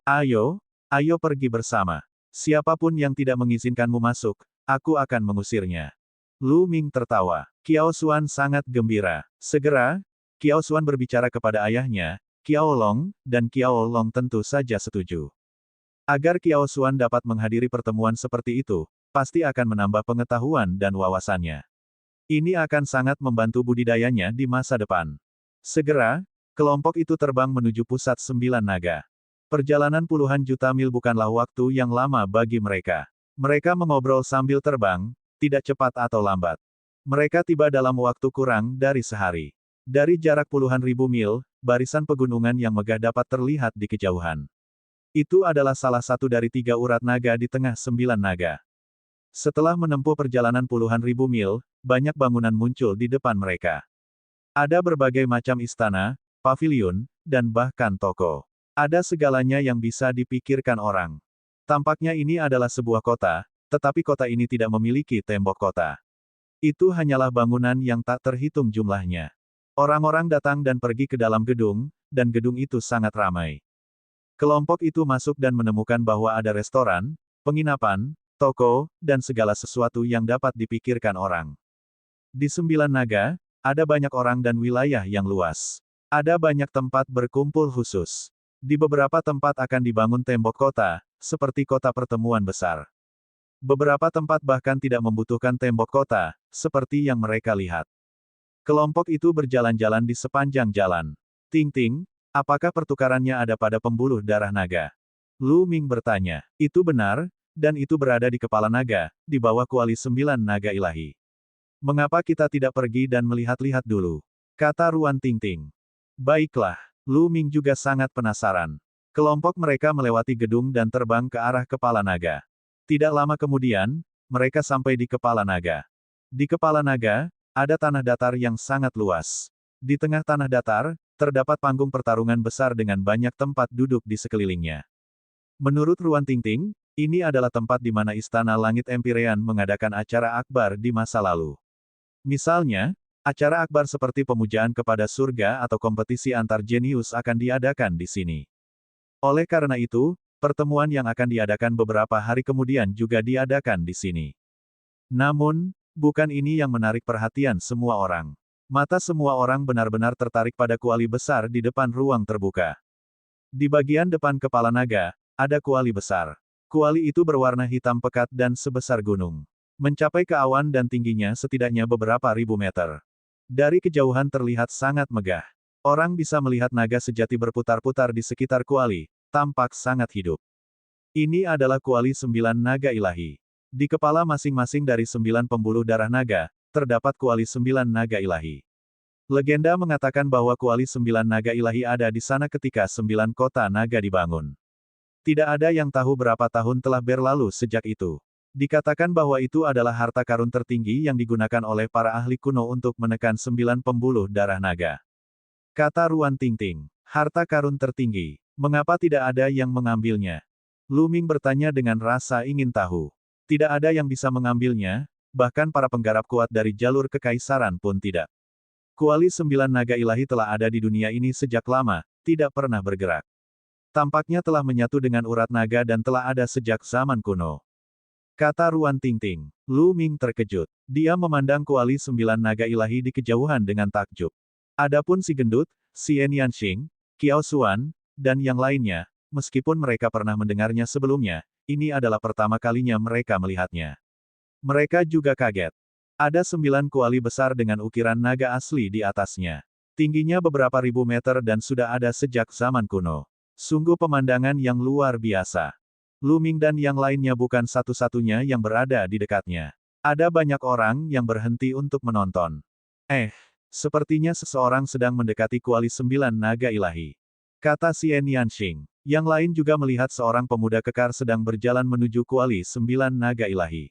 Ayo, ayo pergi bersama. Siapapun yang tidak mengizinkanmu masuk, aku akan mengusirnya. Lu Ming tertawa. Qiao Xuan sangat gembira. Segera, Qiao Xuan berbicara kepada ayahnya, Qiao Long, dan Qiao Long tentu saja setuju. Agar Qiao Xuan dapat menghadiri pertemuan seperti itu, pasti akan menambah pengetahuan dan wawasannya. Ini akan sangat membantu budidayanya di masa depan. Segera, kelompok itu terbang menuju pusat 9 naga. Perjalanan puluhan juta mil bukanlah waktu yang lama bagi mereka. Mereka mengobrol sambil terbang, tidak cepat atau lambat. Mereka tiba dalam waktu kurang dari sehari. Dari jarak puluhan ribu mil, barisan pegunungan yang megah dapat terlihat di kejauhan. Itu adalah salah satu dari 3 urat naga di tengah 9 naga. Setelah menempuh perjalanan puluhan ribu mil, banyak bangunan muncul di depan mereka. Ada berbagai macam istana, paviliun, dan bahkan toko. Ada segalanya yang bisa dipikirkan orang. Tampaknya ini adalah sebuah kota, tetapi kota ini tidak memiliki tembok kota. Itu hanyalah bangunan yang tak terhitung jumlahnya. Orang-orang datang dan pergi ke dalam gedung, dan gedung itu sangat ramai. Kelompok itu masuk dan menemukan bahwa ada restoran, penginapan, toko, dan segala sesuatu yang dapat dipikirkan orang. Di 9 naga, ada banyak orang dan wilayah yang luas. Ada banyak tempat berkumpul khusus. Di beberapa tempat akan dibangun tembok kota, seperti kota pertemuan besar. Beberapa tempat bahkan tidak membutuhkan tembok kota, seperti yang mereka lihat. Kelompok itu berjalan-jalan di sepanjang jalan. Ting-ting, apakah pertukarannya ada pada pembuluh darah naga? Lu Ming bertanya. Itu benar, dan itu berada di kepala naga, di bawah kuali 9 naga ilahi. Mengapa kita tidak pergi dan melihat-lihat dulu? Kata Ruan Ting-ting. Baiklah, Lu Ming juga sangat penasaran. Kelompok mereka melewati gedung dan terbang ke arah kepala naga. Tidak lama kemudian, mereka sampai di kepala naga. Di kepala naga, ada tanah datar yang sangat luas. Di tengah tanah datar, terdapat panggung pertarungan besar dengan banyak tempat duduk di sekelilingnya. Menurut Ruan Ting-ting, ini adalah tempat di mana Istana Langit Empyrean mengadakan acara akbar di masa lalu. Misalnya, acara akbar seperti pemujaan kepada surga atau kompetisi antar jenius akan diadakan di sini. Oleh karena itu, pertemuan yang akan diadakan beberapa hari kemudian juga diadakan di sini. Namun, bukan ini yang menarik perhatian semua orang. Mata semua orang benar-benar tertarik pada kuali besar di depan ruang terbuka. Di bagian depan kepala naga, ada kuali besar. Kuali itu berwarna hitam pekat dan sebesar gunung. Mencapai ke awan dan tingginya setidaknya beberapa ribu meter. Dari kejauhan terlihat sangat megah. Orang bisa melihat naga sejati berputar-putar di sekitar kuali, tampak sangat hidup. Ini adalah kuali 9 naga ilahi. Di kepala masing-masing dari 9 pembuluh darah naga, terdapat kuali 9 naga ilahi. Legenda mengatakan bahwa kuali 9 naga ilahi ada di sana ketika 9 kota naga dibangun. Tidak ada yang tahu berapa tahun telah berlalu sejak itu. Dikatakan bahwa itu adalah harta karun tertinggi yang digunakan oleh para ahli kuno untuk menekan 9 pembuluh darah naga. Kata Ruan Ting-ting, harta karun tertinggi, mengapa tidak ada yang mengambilnya? Lu Ming bertanya dengan rasa ingin tahu. Tidak ada yang bisa mengambilnya, bahkan para penggarap kuat dari jalur kekaisaran pun tidak. Kuali 9 naga ilahi telah ada di dunia ini sejak lama, tidak pernah bergerak. Tampaknya telah menyatu dengan urat naga dan telah ada sejak zaman kuno. Kata Ruan Ting-ting. Lu Ming terkejut. Dia memandang kuali 9 naga ilahi di kejauhan dengan takjub. Adapun si gendut, si Yanxing, Qiao Xuan, dan yang lainnya, meskipun mereka pernah mendengarnya sebelumnya, ini adalah pertama kalinya mereka melihatnya. Mereka juga kaget. Ada 9 kuali besar dengan ukiran naga asli di atasnya. Tingginya beberapa ribu meter dan sudah ada sejak zaman kuno. Sungguh pemandangan yang luar biasa. Lu Ming dan yang lainnya bukan satu-satunya yang berada di dekatnya. Ada banyak orang yang berhenti untuk menonton. Sepertinya seseorang sedang mendekati kuali 9 naga ilahi. Kata si Yanxing. Yang lain juga melihat seorang pemuda kekar sedang berjalan menuju kuali 9 naga ilahi.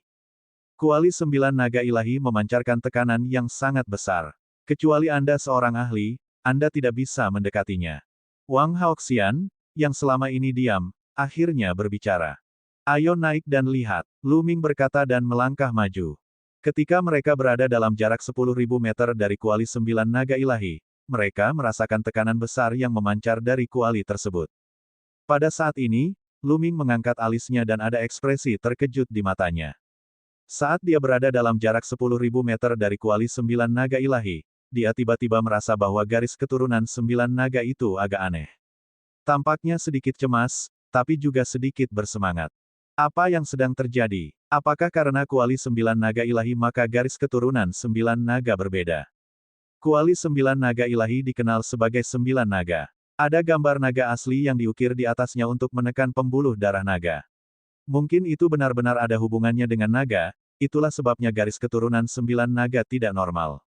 Kuali 9 naga ilahi memancarkan tekanan yang sangat besar. Kecuali Anda seorang ahli, Anda tidak bisa mendekatinya. Wang Haoxian, yang selama ini diam, akhirnya berbicara. Ayo naik dan lihat, Lu Ming berkata dan melangkah maju. Ketika mereka berada dalam jarak 10.000 meter dari kuali 9 naga ilahi, mereka merasakan tekanan besar yang memancar dari kuali tersebut. Pada saat ini, Lu Ming mengangkat alisnya dan ada ekspresi terkejut di matanya. Saat dia berada dalam jarak 10.000 meter dari kuali 9 naga ilahi, dia tiba-tiba merasa bahwa garis keturunan 9 naga itu agak aneh. Tampaknya sedikit cemas, tapi juga sedikit bersemangat. Apa yang sedang terjadi? Apakah karena kuali 9 naga ilahi maka garis keturunan 9 naga berbeda? Kuali 9 naga ilahi dikenal sebagai 9 naga. Ada gambar naga asli yang diukir di atasnya untuk menekan pembuluh darah naga. Mungkin itu benar-benar ada hubungannya dengan naga, itulah sebabnya garis keturunan 9 naga tidak normal.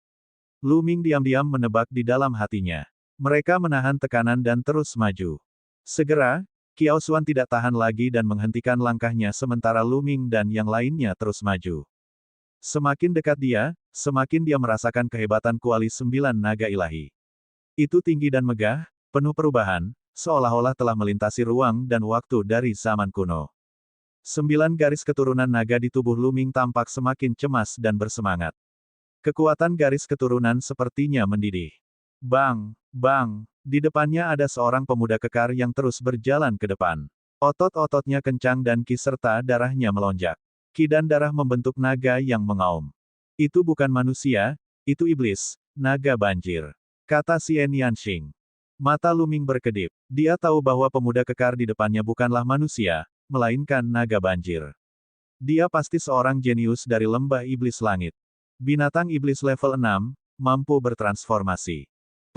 Lu Ming diam-diam menebak di dalam hatinya. Mereka menahan tekanan dan terus maju. Segera, Qiao Xuan tidak tahan lagi dan menghentikan langkahnya sementara Lu Ming dan yang lainnya terus maju. Semakin dekat dia, semakin dia merasakan kehebatan kuali 9 naga ilahi. Itu tinggi dan megah, penuh perubahan, seolah-olah telah melintasi ruang dan waktu dari zaman kuno. 9 garis keturunan naga di tubuh Lu Ming tampak semakin cemas dan bersemangat. Kekuatan garis keturunan sepertinya mendidih. Bang, bang, di depannya ada seorang pemuda kekar yang terus berjalan ke depan. Otot-ototnya kencang dan ki serta darahnya melonjak. Ki dan darah membentuk naga yang mengaum. Itu bukan manusia, itu iblis, naga banjir, kata Xian Yanxing. Mata Lu Ming berkedip. Dia tahu bahwa pemuda kekar di depannya bukanlah manusia, melainkan naga banjir. Dia pasti seorang jenius dari lembah iblis langit. Binatang iblis level 6, mampu bertransformasi.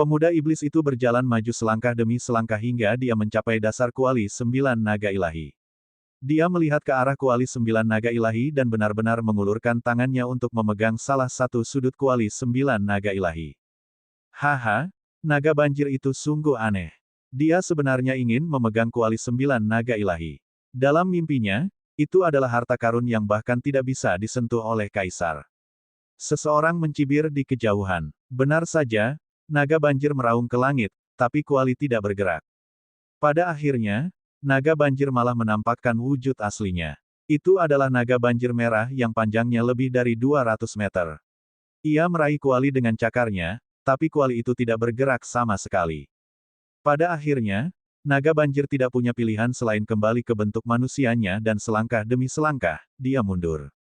Pemuda iblis itu berjalan maju selangkah demi selangkah hingga dia mencapai dasar kuali 9 naga ilahi. Dia melihat ke arah kuali 9 naga ilahi dan benar-benar mengulurkan tangannya untuk memegang salah satu sudut kuali 9 naga ilahi. Haha, naga banjir itu sungguh aneh. Dia sebenarnya ingin memegang kuali 9 naga ilahi. Dalam mimpinya, itu adalah harta karun yang bahkan tidak bisa disentuh oleh kaisar. Seseorang mencibir di kejauhan. Benar saja, naga banjir meraung ke langit, tapi kuali tidak bergerak. Pada akhirnya, naga banjir malah menampakkan wujud aslinya. Itu adalah naga banjir merah yang panjangnya lebih dari 200 meter. Ia meraih kuali dengan cakarnya, tapi kuali itu tidak bergerak sama sekali. Pada akhirnya, naga banjir tidak punya pilihan selain kembali ke bentuk manusianya dan selangkah demi selangkah, dia mundur.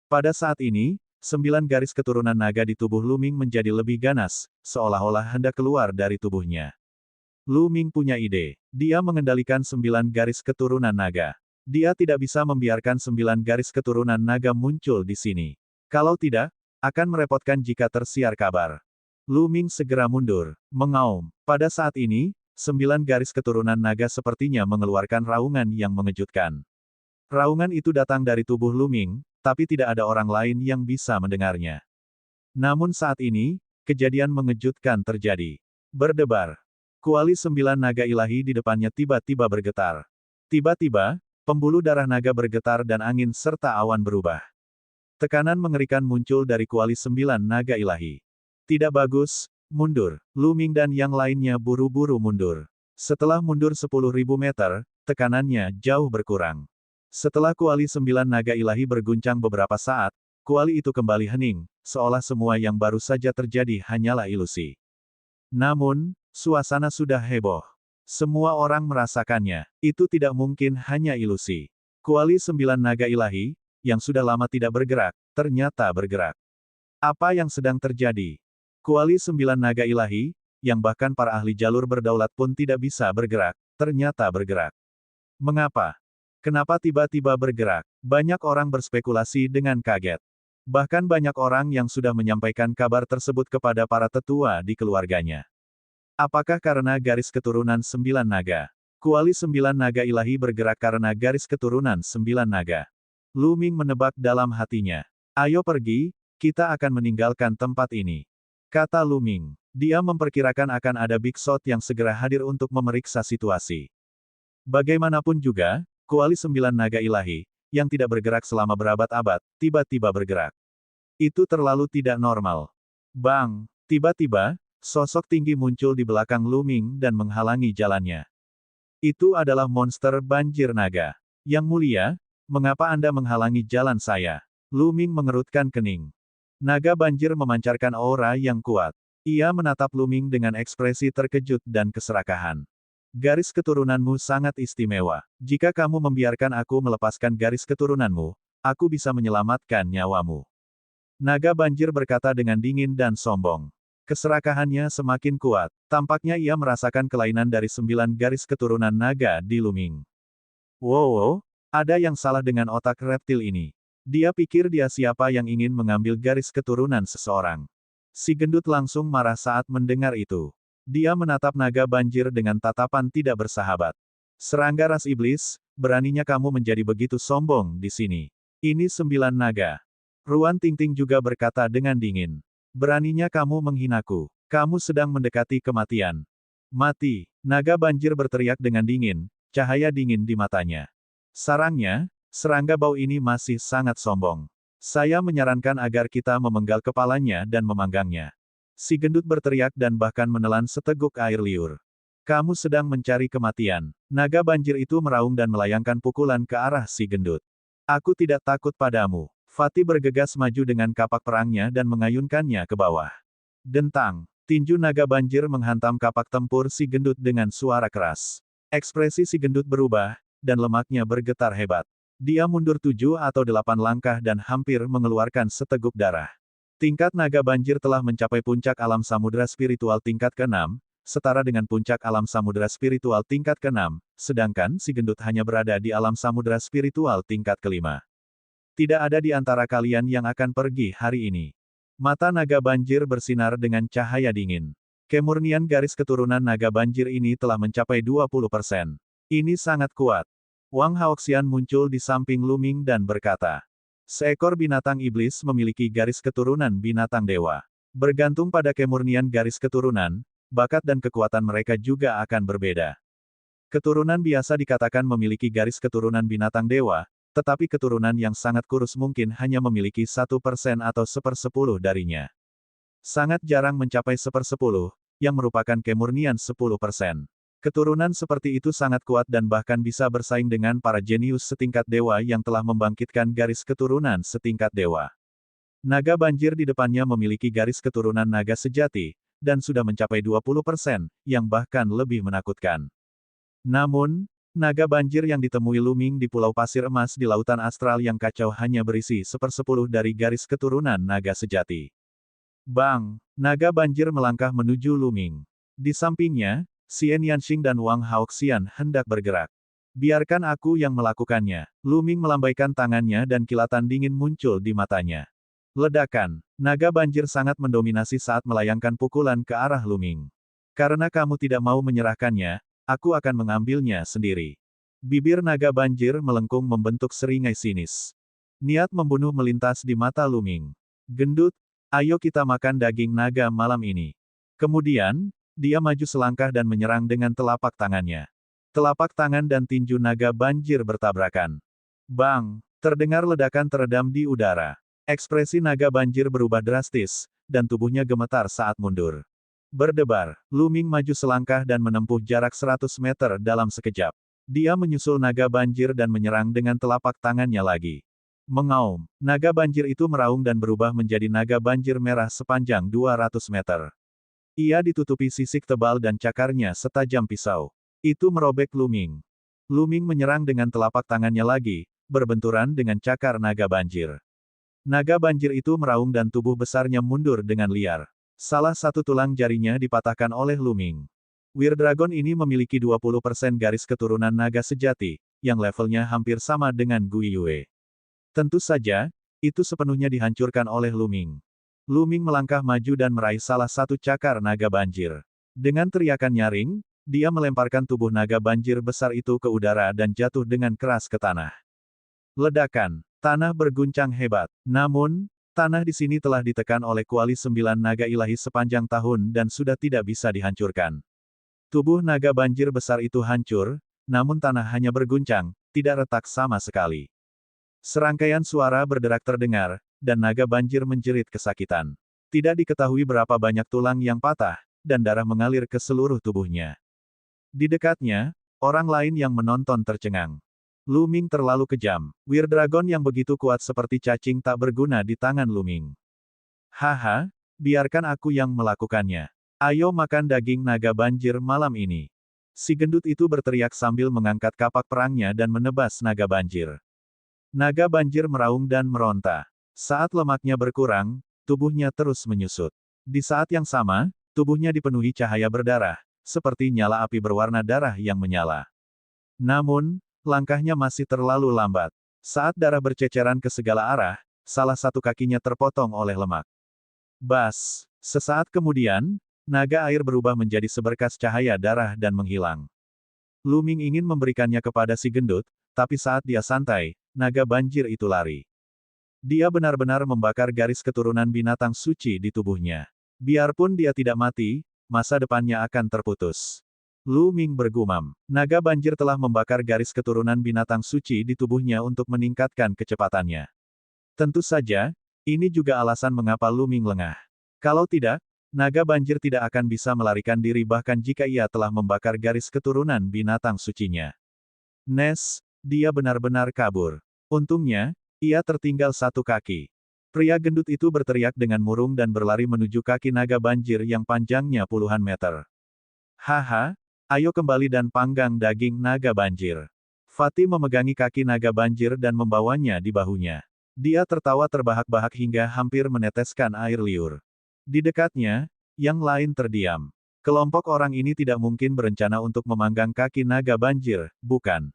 Pada saat ini, 9 garis keturunan naga di tubuh Lu Ming menjadi lebih ganas, seolah-olah hendak keluar dari tubuhnya. Lu Ming punya ide. Dia mengendalikan 9 garis keturunan naga. Dia tidak bisa membiarkan 9 garis keturunan naga muncul di sini. Kalau tidak, akan merepotkan jika tersiar kabar. Lu Ming segera mundur, mengaum. Pada saat ini, 9 garis keturunan naga sepertinya mengeluarkan raungan yang mengejutkan. Raungan itu datang dari tubuh Lu Ming, tapi tidak ada orang lain yang bisa mendengarnya. Namun saat ini, kejadian mengejutkan terjadi. Berdebar. Kuali 9 naga ilahi di depannya tiba-tiba bergetar. Tiba-tiba, pembuluh darah naga bergetar dan angin serta awan berubah. Tekanan mengerikan muncul dari kuali 9 naga ilahi. Tidak bagus, mundur. Lu Ming dan yang lainnya buru-buru mundur. Setelah mundur 10.000 meter, tekanannya jauh berkurang. Setelah kuali 9 naga ilahi berguncang beberapa saat, kuali itu kembali hening, seolah semua yang baru saja terjadi hanyalah ilusi. Namun, suasana sudah heboh. Semua orang merasakannya. Itu tidak mungkin hanya ilusi. Kuali 9 naga ilahi, yang sudah lama tidak bergerak, ternyata bergerak. Apa yang sedang terjadi? Kuali 9 naga ilahi, yang bahkan para ahli jalur berdaulat pun tidak bisa bergerak, ternyata bergerak. Mengapa? Kenapa tiba-tiba bergerak? Banyak orang berspekulasi dengan kaget. Bahkan banyak orang yang sudah menyampaikan kabar tersebut kepada para tetua di keluarganya. Apakah karena garis keturunan 9 naga? Kuali 9 naga ilahi bergerak karena garis keturunan 9 naga. Lu Ming menebak dalam hatinya. Ayo pergi, kita akan meninggalkan tempat ini. Kata Lu Ming. Dia memperkirakan akan ada Big Shot yang segera hadir untuk memeriksa situasi. Bagaimanapun juga, kuali 9 naga ilahi, yang tidak bergerak selama berabad-abad, tiba-tiba bergerak. Itu terlalu tidak normal. Bang! Tiba-tiba, sosok tinggi muncul di belakang Lu Ming dan menghalangi jalannya. Itu adalah monster banjir naga. Yang mulia, mengapa Anda menghalangi jalan saya? Lu Ming mengerutkan kening. Naga banjir memancarkan aura yang kuat. Ia menatap Lu Ming dengan ekspresi terkejut dan keserakahan. Garis keturunanmu sangat istimewa. Jika kamu membiarkan aku melepaskan garis keturunanmu, aku bisa menyelamatkan nyawamu. Naga banjir berkata dengan dingin dan sombong. Keserakahannya semakin kuat. Tampaknya ia merasakan kelainan dari 9 garis keturunan naga di Luming. Wow, ada yang salah dengan otak reptil ini. Dia pikir dia siapa yang ingin mengambil garis keturunan seseorang. Si gendut langsung marah saat mendengar itu. Dia menatap naga banjir dengan tatapan tidak bersahabat. Serangga ras iblis, beraninya kamu menjadi begitu sombong di sini. Ini 9 naga. Ruan Tingting juga berkata dengan dingin. Beraninya kamu menghinaku. Kamu sedang mendekati kematian. Mati. Naga banjir berteriak dengan dingin, cahaya dingin di matanya. Sarangnya, serangga bau ini masih sangat sombong. Saya menyarankan agar kita memenggal kepalanya dan memanggangnya. Si gendut berteriak dan bahkan menelan seteguk air liur. Kamu sedang mencari kematian. Naga banjir itu meraung dan melayangkan pukulan ke arah si gendut. Aku tidak takut padamu. Fatih bergegas maju dengan kapak perangnya dan mengayunkannya ke bawah. Dentang. Tinju naga banjir menghantam kapak tempur si gendut dengan suara keras. Ekspresi si gendut berubah, dan lemaknya bergetar hebat. Dia mundur 7 atau 8 langkah dan hampir mengeluarkan seteguk darah. Tingkat naga banjir telah mencapai puncak alam samudera spiritual tingkat ke-6, setara dengan puncak alam samudera spiritual tingkat ke-6, sedangkan si gendut hanya berada di alam samudera spiritual tingkat ke-5. Tidak ada di antara kalian yang akan pergi hari ini. Mata naga banjir bersinar dengan cahaya dingin. Kemurnian garis keturunan naga banjir ini telah mencapai 20%. Ini sangat kuat. Wang Haoxian muncul di samping Luming dan berkata, seekor binatang iblis memiliki garis keturunan binatang dewa. Bergantung pada kemurnian garis keturunan, bakat dan kekuatan mereka juga akan berbeda. Keturunan biasa dikatakan memiliki garis keturunan binatang dewa, tetapi keturunan yang sangat kurus mungkin hanya memiliki 1% atau 1/10 darinya. Sangat jarang mencapai 1/10, yang merupakan kemurnian 10%. Keturunan seperti itu sangat kuat dan bahkan bisa bersaing dengan para jenius setingkat dewa yang telah membangkitkan garis keturunan setingkat dewa. Naga banjir di depannya memiliki garis keturunan naga sejati, dan sudah mencapai 20%, yang bahkan lebih menakutkan. Namun, naga banjir yang ditemui Luming di Pulau Pasir Emas di Lautan Astral yang kacau hanya berisi 1/10 dari garis keturunan naga sejati. Bang! Naga banjir melangkah menuju Luming. Di sampingnya, Xian Yanxing dan Wang Haoxian hendak bergerak. Biarkan aku yang melakukannya. Luming melambaikan tangannya dan kilatan dingin muncul di matanya. Ledakan. Naga banjir sangat mendominasi saat melayangkan pukulan ke arah Luming. Karena kamu tidak mau menyerahkannya, aku akan mengambilnya sendiri. Bibir naga banjir melengkung membentuk seringai sinis. Niat membunuh melintas di mata Luming. Gendut, ayo kita makan daging naga malam ini. Kemudian, dia maju selangkah dan menyerang dengan telapak tangannya. Telapak tangan dan tinju naga banjir bertabrakan. Bang! Terdengar ledakan teredam di udara. Ekspresi naga banjir berubah drastis, dan tubuhnya gemetar saat mundur. Berdebar, Luming maju selangkah dan menempuh jarak 100 meter dalam sekejap. Dia menyusul naga banjir dan menyerang dengan telapak tangannya lagi. Mengaum, naga banjir itu meraung dan berubah menjadi naga banjir merah sepanjang 200 meter. Ia ditutupi sisik tebal dan cakarnya setajam pisau. Itu merobek Luming. Luming menyerang dengan telapak tangannya lagi, berbenturan dengan cakar naga banjir. Naga banjir itu meraung dan tubuh besarnya mundur dengan liar. Salah satu tulang jarinya dipatahkan oleh Luming. Weird Dragon ini memiliki 20% garis keturunan naga sejati, yang levelnya hampir sama dengan Gui Yue. Tentu saja, itu sepenuhnya dihancurkan oleh Luming. Luming melangkah maju dan meraih salah satu cakar naga banjir. Dengan teriakan nyaring, dia melemparkan tubuh naga banjir besar itu ke udara dan jatuh dengan keras ke tanah. Ledakan. Tanah berguncang hebat. Namun, tanah di sini telah ditekan oleh kuali 9 naga ilahi sepanjang tahun dan sudah tidak bisa dihancurkan. Tubuh naga banjir besar itu hancur, namun tanah hanya berguncang, tidak retak sama sekali. Serangkaian suara berderak terdengar, dan naga banjir menjerit kesakitan. Tidak diketahui berapa banyak tulang yang patah, dan darah mengalir ke seluruh tubuhnya. Di dekatnya, orang lain yang menonton tercengang. Luming terlalu kejam. Weird Dragon yang begitu kuat seperti cacing tak berguna di tangan Luming. Haha, biarkan aku yang melakukannya. Ayo makan daging naga banjir malam ini. Si gendut itu berteriak sambil mengangkat kapak perangnya dan menebas naga banjir. Naga banjir meraung dan meronta. Saat lemaknya berkurang, tubuhnya terus menyusut. Di saat yang sama, tubuhnya dipenuhi cahaya berdarah, seperti nyala api berwarna darah yang menyala. Namun, langkahnya masih terlalu lambat. Saat darah berceceran ke segala arah, salah satu kakinya terpotong oleh lemak. Bas! Sesaat kemudian, naga air berubah menjadi seberkas cahaya darah dan menghilang. Lu Ming ingin memberikannya kepada si gendut, tapi saat dia santai, naga banjir itu lari. Dia benar-benar membakar garis keturunan binatang suci di tubuhnya. Biarpun dia tidak mati, masa depannya akan terputus. Lu Ming bergumam. Naga banjir telah membakar garis keturunan binatang suci di tubuhnya untuk meningkatkan kecepatannya. Tentu saja, ini juga alasan mengapa Lu Ming lengah. Kalau tidak, naga banjir tidak akan bisa melarikan diri bahkan jika ia telah membakar garis keturunan binatang sucinya. Dia benar-benar kabur. Untungnya, ia tertinggal satu kaki. Pria gendut itu berteriak dengan murung dan berlari menuju kaki naga banjir yang panjangnya puluhan meter. Haha, ayo kembali dan panggang daging naga banjir. Fatih memegangi kaki naga banjir dan membawanya di bahunya. Dia tertawa terbahak-bahak hingga hampir meneteskan air liur. Di dekatnya, yang lain terdiam. Kelompok orang ini tidak mungkin berencana untuk memanggang kaki naga banjir, bukan?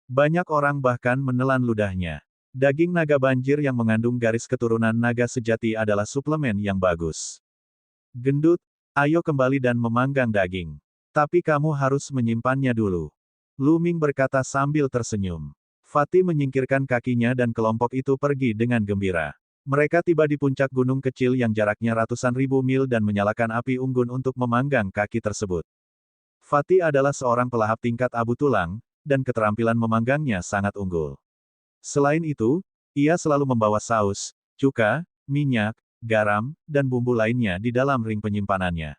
Banyak orang bahkan menelan ludahnya. Daging naga banjir yang mengandung garis keturunan naga sejati adalah suplemen yang bagus. Gendut, ayo kembali dan memanggang daging. Tapi kamu harus menyimpannya dulu. Lu Ming berkata sambil tersenyum. Fatih menyingkirkan kakinya dan kelompok itu pergi dengan gembira. Mereka tiba di puncak gunung kecil yang jaraknya ratusan ribu mil dan menyalakan api unggun untuk memanggang kaki tersebut. Fatih adalah seorang pelahap tingkat abu tulang, dan keterampilan memanggangnya sangat unggul. Selain itu, ia selalu membawa saus, cuka, minyak, garam, dan bumbu lainnya di dalam ring penyimpanannya.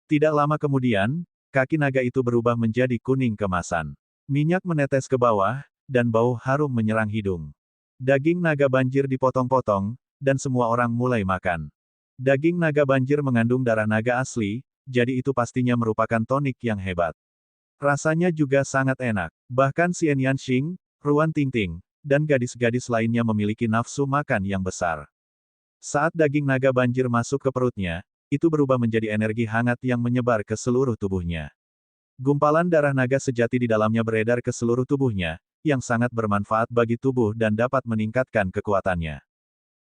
Tidak lama kemudian, kaki naga itu berubah menjadi kuning kemasan. Minyak menetes ke bawah, dan bau harum menyerang hidung. Daging naga banjir dipotong-potong, dan semua orang mulai makan. Daging naga banjir mengandung darah naga asli, jadi itu pastinya merupakan tonik yang hebat. Rasanya juga sangat enak. Bahkan Xian Yanxing, Ruan Tingting, dan gadis-gadis lainnya memiliki nafsu makan yang besar. Saat daging naga banjir masuk ke perutnya, itu berubah menjadi energi hangat yang menyebar ke seluruh tubuhnya. Gumpalan darah naga sejati di dalamnya beredar ke seluruh tubuhnya, yang sangat bermanfaat bagi tubuh dan dapat meningkatkan kekuatannya.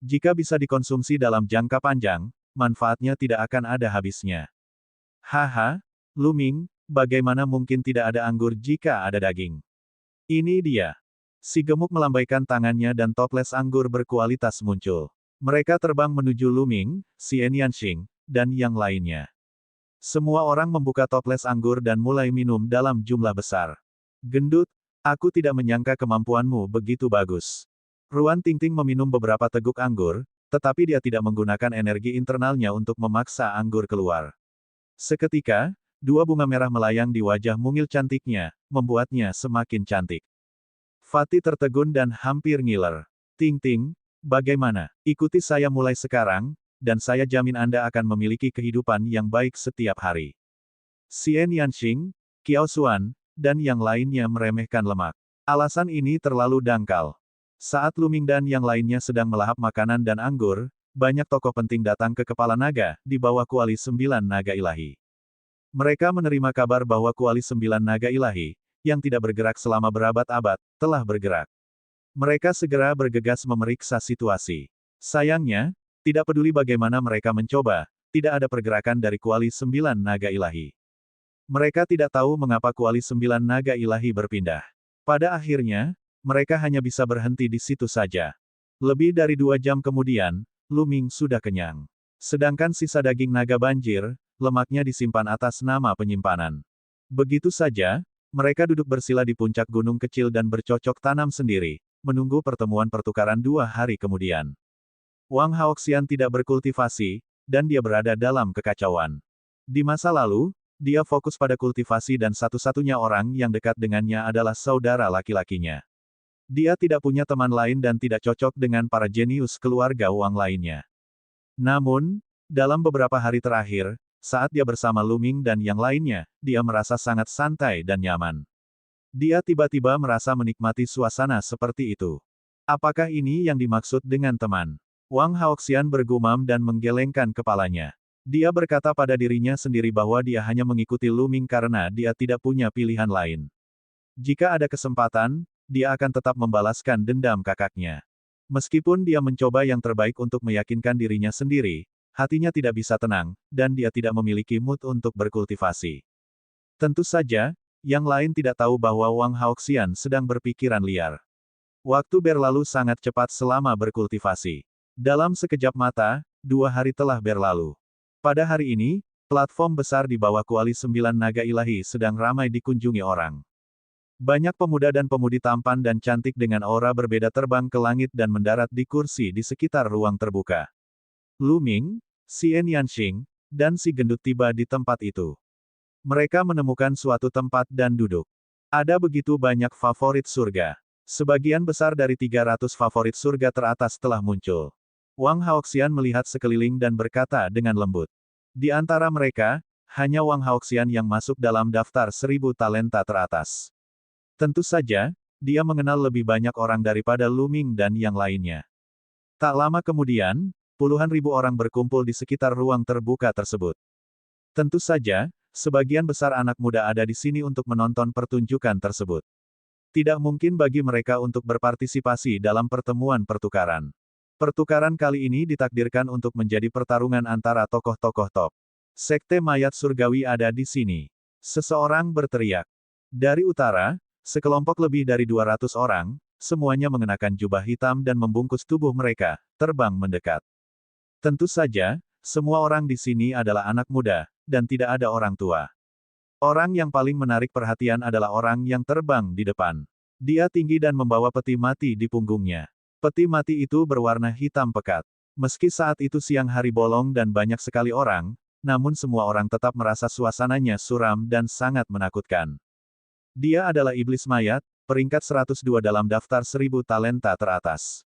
Jika bisa dikonsumsi dalam jangka panjang, manfaatnya tidak akan ada habisnya. Haha, Lu Ming, bagaimana mungkin tidak ada anggur jika ada daging? Ini dia. Si gemuk melambaikan tangannya dan toples anggur berkualitas muncul. Mereka terbang menuju Lu Ming, Xian Yanxing, dan yang lainnya. Semua orang membuka toples anggur dan mulai minum dalam jumlah besar. Gendut, aku tidak menyangka kemampuanmu begitu bagus. Ruan Tingting meminum beberapa teguk anggur, tetapi dia tidak menggunakan energi internalnya untuk memaksa anggur keluar. Seketika, dua bunga merah melayang di wajah mungil cantiknya, membuatnya semakin cantik. Fatih tertegun dan hampir ngiler. Tingting, bagaimana? Ikuti saya mulai sekarang, dan saya jamin Anda akan memiliki kehidupan yang baik setiap hari. Xian Yanxing, Qiao Xuan, dan yang lainnya meremehkan lemak. Alasan ini terlalu dangkal. Saat Lu Ming dan yang lainnya sedang melahap makanan dan anggur, banyak tokoh penting datang ke Kepala Naga, di bawah Kuali 9 Naga Ilahi. Mereka menerima kabar bahwa Kuali 9 Naga Ilahi, yang tidak bergerak selama berabad-abad, telah bergerak. Mereka segera bergegas memeriksa situasi. Sayangnya, tidak peduli bagaimana mereka mencoba, tidak ada pergerakan dari Kuali 9 Naga Ilahi. Mereka tidak tahu mengapa Kuali 9 Naga Ilahi berpindah. Pada akhirnya, mereka hanya bisa berhenti di situ saja. Lebih dari 2 jam kemudian, Lu Ming sudah kenyang. Sedangkan sisa daging naga banjir, lemaknya disimpan atas nama penyimpanan. Begitu saja, mereka duduk bersila di puncak gunung kecil dan bercocok tanam sendiri, menunggu pertemuan pertukaran 2 hari kemudian. Wang Haoxian tidak berkultivasi, dan dia berada dalam kekacauan. Di masa lalu, dia fokus pada kultivasi dan satu-satunya orang yang dekat dengannya adalah saudara laki-lakinya. Dia tidak punya teman lain dan tidak cocok dengan para jenius keluarga Wang lainnya. Namun, dalam beberapa hari terakhir, saat dia bersama Lu Ming dan yang lainnya, dia merasa sangat santai dan nyaman. Dia tiba-tiba merasa menikmati suasana seperti itu. Apakah ini yang dimaksud dengan teman? Wang Haoxian bergumam dan menggelengkan kepalanya. Dia berkata pada dirinya sendiri bahwa dia hanya mengikuti Lu Ming karena dia tidak punya pilihan lain. Jika ada kesempatan, dia akan tetap membalaskan dendam kakaknya. Meskipun dia mencoba yang terbaik untuk meyakinkan dirinya sendiri, hatinya tidak bisa tenang, dan dia tidak memiliki mood untuk berkultivasi. Tentu saja, yang lain tidak tahu bahwa Wang Haoxian sedang berpikiran liar. Waktu berlalu sangat cepat selama berkultivasi. Dalam sekejap mata, 2 hari telah berlalu. Pada hari ini, platform besar di bawah Kuali 9 Naga Ilahi sedang ramai dikunjungi orang. Banyak pemuda dan pemudi tampan dan cantik dengan aura berbeda terbang ke langit dan mendarat di kursi di sekitar ruang terbuka. Lu Ming, Xian Yanxing, dan si gendut tiba di tempat itu. Mereka menemukan suatu tempat dan duduk. Ada begitu banyak favorit surga. Sebagian besar dari 300 favorit surga teratas telah muncul. Wang Haoxian melihat sekeliling dan berkata dengan lembut. Di antara mereka, hanya Wang Haoxian yang masuk dalam daftar 1000 talenta teratas. Tentu saja, dia mengenal lebih banyak orang daripada Lu Ming dan yang lainnya. Tak lama kemudian, puluhan ribu orang berkumpul di sekitar ruang terbuka tersebut. Tentu saja, sebagian besar anak muda ada di sini untuk menonton pertunjukan tersebut. Tidak mungkin bagi mereka untuk berpartisipasi dalam pertemuan pertukaran. Pertukaran kali ini ditakdirkan untuk menjadi pertarungan antara tokoh-tokoh top. Sekte mayat surgawi ada di sini. Seseorang berteriak. Dari utara, sekelompok lebih dari 200 orang, semuanya mengenakan jubah hitam dan membungkus tubuh mereka, terbang mendekat. Tentu saja, semua orang di sini adalah anak muda, dan tidak ada orang tua. Orang yang paling menarik perhatian adalah orang yang terbang di depan. Dia tinggi dan membawa peti mati di punggungnya. Peti mati itu berwarna hitam pekat. Meski saat itu siang hari bolong dan banyak sekali orang, namun semua orang tetap merasa suasananya suram dan sangat menakutkan. Dia adalah iblis mayat, peringkat 102 dalam daftar 1000 talenta teratas.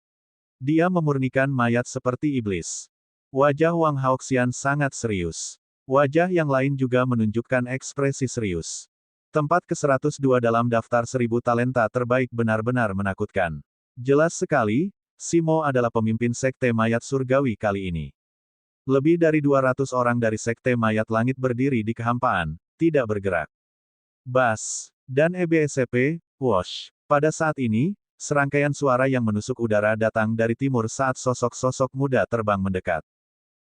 Dia memurnikan mayat seperti iblis. Wajah Wang Haoxian sangat serius. Wajah yang lain juga menunjukkan ekspresi serius. Tempat ke-102 dalam daftar 1000 talenta terbaik benar-benar menakutkan. Jelas sekali, Simo adalah pemimpin Sekte Mayat Surgawi kali ini. Lebih dari 200 orang dari Sekte Mayat Langit berdiri di kehampaan, tidak bergerak. Bas. Dan EBSCP, Wosh. Pada saat ini, serangkaian suara yang menusuk udara datang dari timur saat sosok-sosok muda terbang mendekat.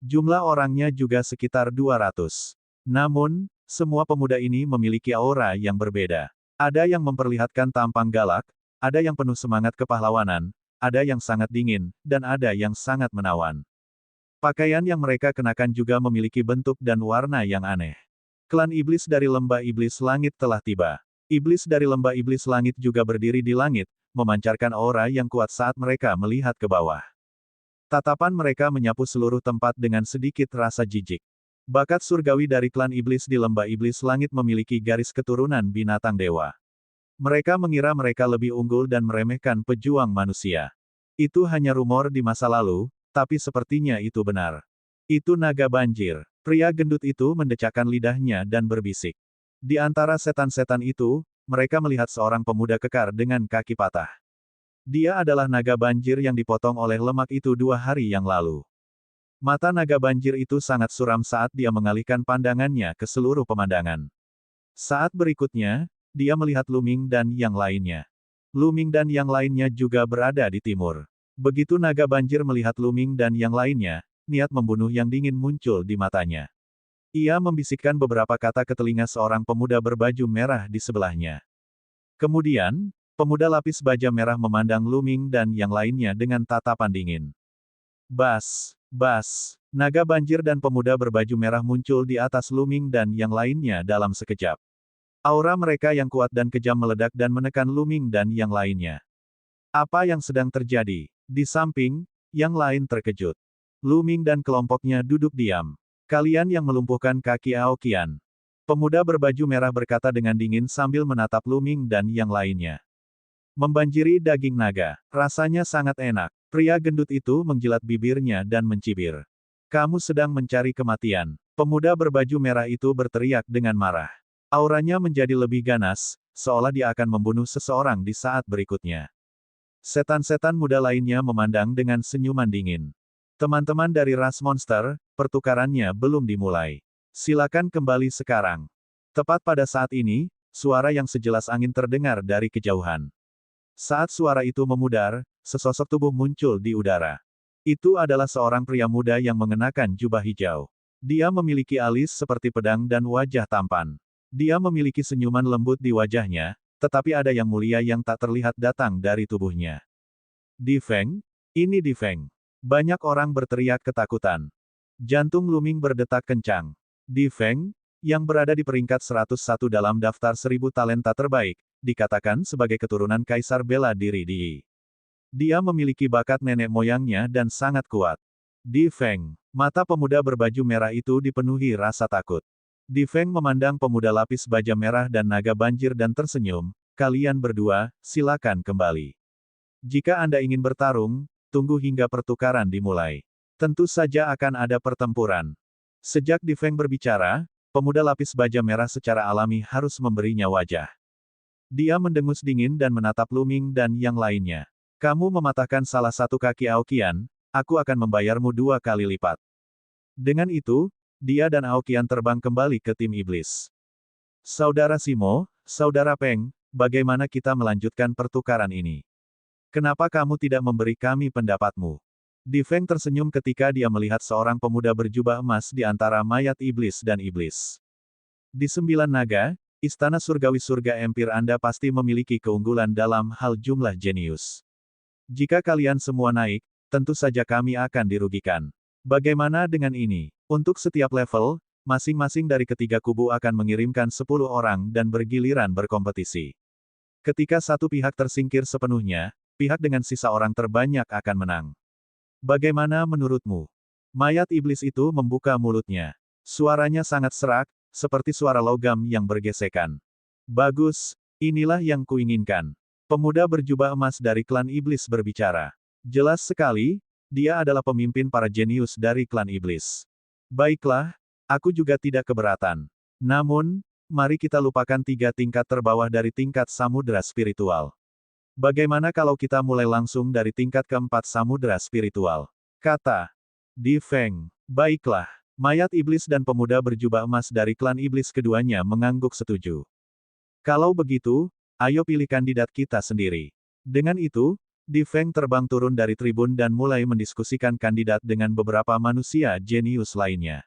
Jumlah orangnya juga sekitar 200. Namun, semua pemuda ini memiliki aura yang berbeda. Ada yang memperlihatkan tampang galak, ada yang penuh semangat kepahlawanan, ada yang sangat dingin, dan ada yang sangat menawan. Pakaian yang mereka kenakan juga memiliki bentuk dan warna yang aneh. Klan iblis dari lembah iblis langit telah tiba. Iblis dari lembah iblis langit juga berdiri di langit, memancarkan aura yang kuat saat mereka melihat ke bawah. Tatapan mereka menyapu seluruh tempat dengan sedikit rasa jijik. Bakat surgawi dari klan iblis di lembah iblis langit memiliki garis keturunan binatang dewa. Mereka mengira mereka lebih unggul dan meremehkan pejuang manusia. Itu hanya rumor di masa lalu, tapi sepertinya itu benar. Itu naga banjir. Pria gendut itu mendecakkan lidahnya dan berbisik. Di antara setan-setan itu, mereka melihat seorang pemuda kekar dengan kaki patah. Dia adalah naga banjir yang dipotong oleh lemak itu 2 hari yang lalu. Mata naga banjir itu sangat suram saat dia mengalihkan pandangannya ke seluruh pemandangan. Saat berikutnya, dia melihat Lu Ming dan yang lainnya. Lu Ming dan yang lainnya juga berada di timur. Begitu naga banjir melihat Lu Ming dan yang lainnya, niat membunuh yang dingin muncul di matanya. Ia membisikkan beberapa kata ke telinga seorang pemuda berbaju merah di sebelahnya. Kemudian, pemuda lapis baja merah memandang Lu Ming dan yang lainnya dengan tatapan dingin. Bas, bas, naga banjir dan pemuda berbaju merah muncul di atas Lu Ming dan yang lainnya dalam sekejap. Aura mereka yang kuat dan kejam meledak dan menekan Lu Ming dan yang lainnya. Apa yang sedang terjadi? Di samping, yang lain terkejut. Lu Ming dan kelompoknya duduk diam. Kalian yang melumpuhkan kaki Aoqian. Pemuda berbaju merah berkata dengan dingin sambil menatap Lu Ming dan yang lainnya. Membanjiri daging naga. Rasanya sangat enak. Pria gendut itu menjilat bibirnya dan mencibir. Kamu sedang mencari kematian. Pemuda berbaju merah itu berteriak dengan marah. Auranya menjadi lebih ganas, seolah dia akan membunuh seseorang di saat berikutnya. Setan-setan muda lainnya memandang dengan senyuman dingin. Teman-teman dari ras monster, pertukarannya belum dimulai. Silakan kembali sekarang. Tepat pada saat ini, suara yang sejelas angin terdengar dari kejauhan. Saat suara itu memudar, sesosok tubuh muncul di udara. Itu adalah seorang pria muda yang mengenakan jubah hijau. Dia memiliki alis seperti pedang dan wajah tampan. Dia memiliki senyuman lembut di wajahnya, tetapi ada yang mulia yang tak terlihat datang dari tubuhnya. Di Feng? Ini Di Feng. Banyak orang berteriak ketakutan. Jantung Luming berdetak kencang. Di Feng, yang berada di peringkat 101 dalam daftar 1000 talenta terbaik, dikatakan sebagai keturunan kaisar bela diri Di. Dia memiliki bakat nenek moyangnya dan sangat kuat. Di Feng, mata pemuda berbaju merah itu dipenuhi rasa takut. Di Feng memandang pemuda lapis baja merah dan naga banjir dan tersenyum, kalian berdua, silakan kembali. Jika Anda ingin bertarung, tunggu hingga pertukaran dimulai. Tentu saja akan ada pertempuran. Sejak Di Feng berbicara, pemuda lapis baja merah secara alami harus memberinya wajah. Dia mendengus dingin dan menatap Luming dan yang lainnya. Kamu mematahkan salah satu kaki Aoqian, aku akan membayarmu 2 kali lipat. Dengan itu, dia dan Aoqian terbang kembali ke tim iblis. Saudara Simo, Saudara Peng, bagaimana kita melanjutkan pertukaran ini? Kenapa kamu tidak memberi kami pendapatmu? Di Feng tersenyum ketika dia melihat seorang pemuda berjubah emas di antara mayat iblis dan iblis. Di 9 naga, istana surgawi surga empir Anda pasti memiliki keunggulan dalam hal jumlah jenius. Jika kalian semua naik, tentu saja kami akan dirugikan. Bagaimana dengan ini? Untuk setiap level, masing-masing dari ketiga kubu akan mengirimkan 10 orang dan bergiliran berkompetisi. Ketika satu pihak tersingkir sepenuhnya, pihak dengan sisa orang terbanyak akan menang. Bagaimana menurutmu? Mayat iblis itu membuka mulutnya. Suaranya sangat serak, seperti suara logam yang bergesekan. Bagus, inilah yang kuinginkan. Pemuda berjubah emas dari klan iblis berbicara. Jelas sekali, dia adalah pemimpin para jenius dari klan iblis. Baiklah, aku juga tidak keberatan. Namun, mari kita lupakan 3 tingkat terbawah dari tingkat samudera spiritual. Bagaimana kalau kita mulai langsung dari tingkat keempat samudera spiritual? Kata Di Feng. Baiklah, mayat iblis dan pemuda berjubah emas dari klan iblis keduanya mengangguk setuju. Kalau begitu, ayo pilih kandidat kita sendiri. Dengan itu, Di Feng terbang turun dari tribun dan mulai mendiskusikan kandidat dengan beberapa manusia jenius lainnya.